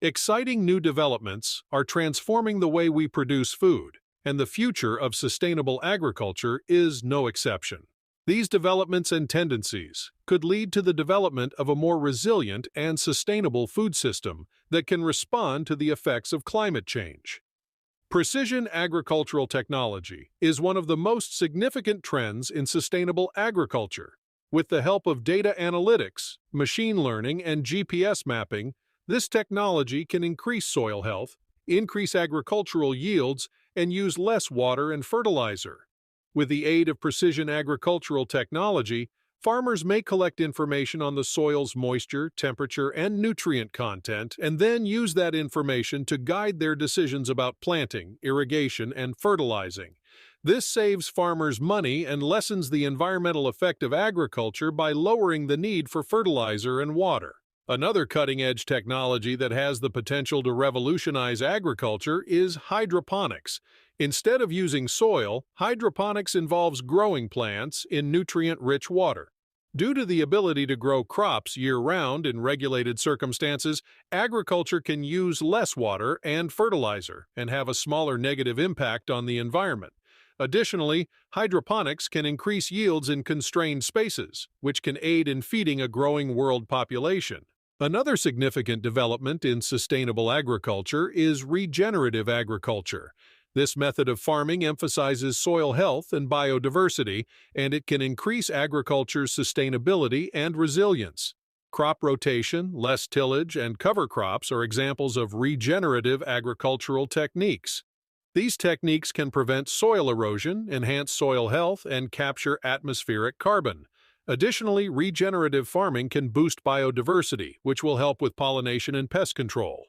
Exciting new developments are transforming the way we produce food, and the future of sustainable agriculture is no exception. These developments and tendencies could lead to the development of a more resilient and sustainable food system that can respond to the effects of climate change. Precision agricultural technology is one of the most significant trends in sustainable agriculture. With the help of data analytics, machine learning, and GPS mapping, this technology can increase soil health, increase agricultural yields, and use less water and fertilizer. With the aid of precision agricultural technology, farmers may collect information on the soil's moisture, temperature, and nutrient content, and then use that information to guide their decisions about planting, irrigation, and fertilizing. This saves farmers money and lessens the environmental effect of agriculture by lowering the need for fertilizer and water. Another cutting-edge technology that has the potential to revolutionize agriculture is hydroponics. Instead of using soil, hydroponics involves growing plants in nutrient-rich water. Due to the ability to grow crops year-round in regulated circumstances, agriculture can use less water and fertilizer and have a smaller negative impact on the environment. Additionally, hydroponics can increase yields in constrained spaces, which can aid in feeding a growing world population. Another significant development in sustainable agriculture is regenerative agriculture. This method of farming emphasizes soil health and biodiversity, and it can increase agriculture's sustainability and resilience. Crop rotation, less tillage, and cover crops are examples of regenerative agricultural techniques. These techniques can prevent soil erosion, enhance soil health, and capture atmospheric carbon. Additionally, regenerative farming can boost biodiversity, which will help with pollination and pest control.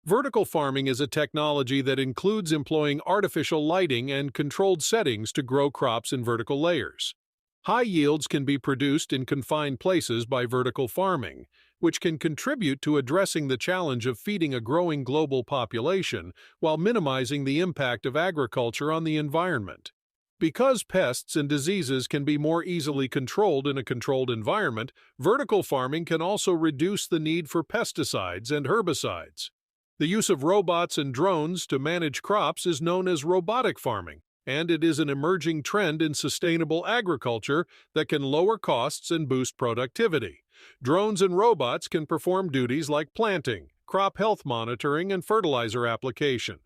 Vertical farming is a technology that includes employing artificial lighting and controlled settings to grow crops in vertical layers. High yields can be produced in confined places by vertical farming, which can contribute to addressing the challenge of feeding a growing global population while minimizing the impact of agriculture on the environment. Because pests and diseases can be more easily controlled in a controlled environment, vertical farming can also reduce the need for pesticides and herbicides. The use of robots and drones to manage crops is known as robotic farming, and it is an emerging trend in sustainable agriculture that can lower costs and boost productivity. Drones and robots can perform duties like planting, crop health monitoring, and fertilizer application.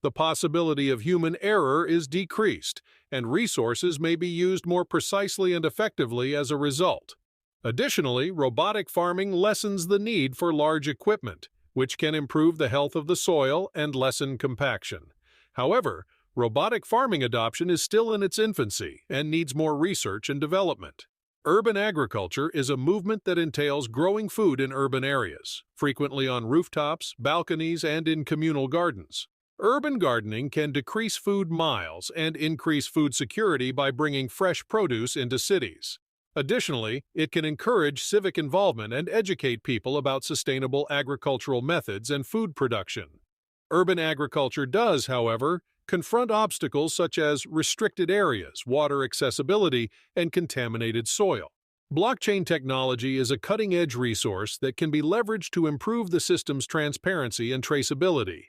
The possibility of human error is decreased, and resources may be used more precisely and effectively as a result. Additionally, robotic farming lessens the need for large equipment, which can improve the health of the soil and lessen compaction. However, robotic farming adoption is still in its infancy and needs more research and development. Urban agriculture is a movement that entails growing food in urban areas, frequently on rooftops, balconies, and in communal gardens. Urban gardening can decrease food miles and increase food security by bringing fresh produce into cities. Additionally, it can encourage civic involvement and educate people about sustainable agricultural methods and food production. Urban agriculture does, however, confront obstacles such as restricted areas, water accessibility, and contaminated soil. Blockchain technology is a cutting-edge resource that can be leveraged to improve the system's transparency and traceability.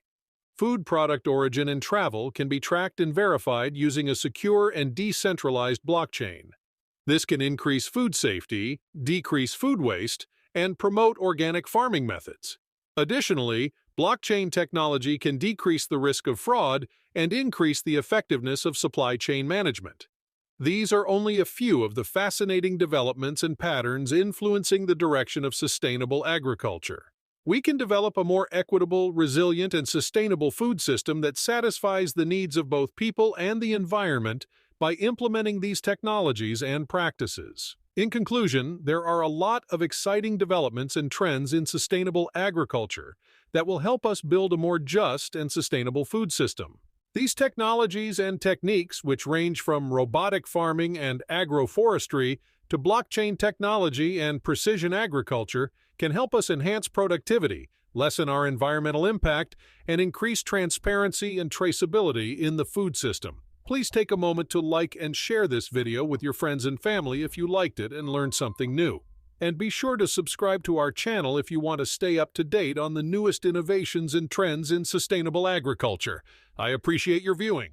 Food product origin and travel can be tracked and verified using a secure and decentralized blockchain. This can increase food safety, decrease food waste, and promote organic farming methods. Additionally, blockchain technology can decrease the risk of fraud and increase the effectiveness of supply chain management. These are only a few of the fascinating developments and patterns influencing the direction of sustainable agriculture. We can develop a more equitable, resilient, and sustainable food system that satisfies the needs of both people and the environment by implementing these technologies and practices. In conclusion, there are a lot of exciting developments and trends in sustainable agriculture that will help us build a more just and sustainable food system. These technologies and techniques, which range from robotic farming and agroforestry to blockchain technology and precision agriculture, can help us enhance productivity, lessen our environmental impact, and increase transparency and traceability in the food system. Please take a moment to like and share this video with your friends and family if you liked it and learned something new. And be sure to subscribe to our channel if you want to stay up to date on the newest innovations and trends in sustainable agriculture. I appreciate your viewing.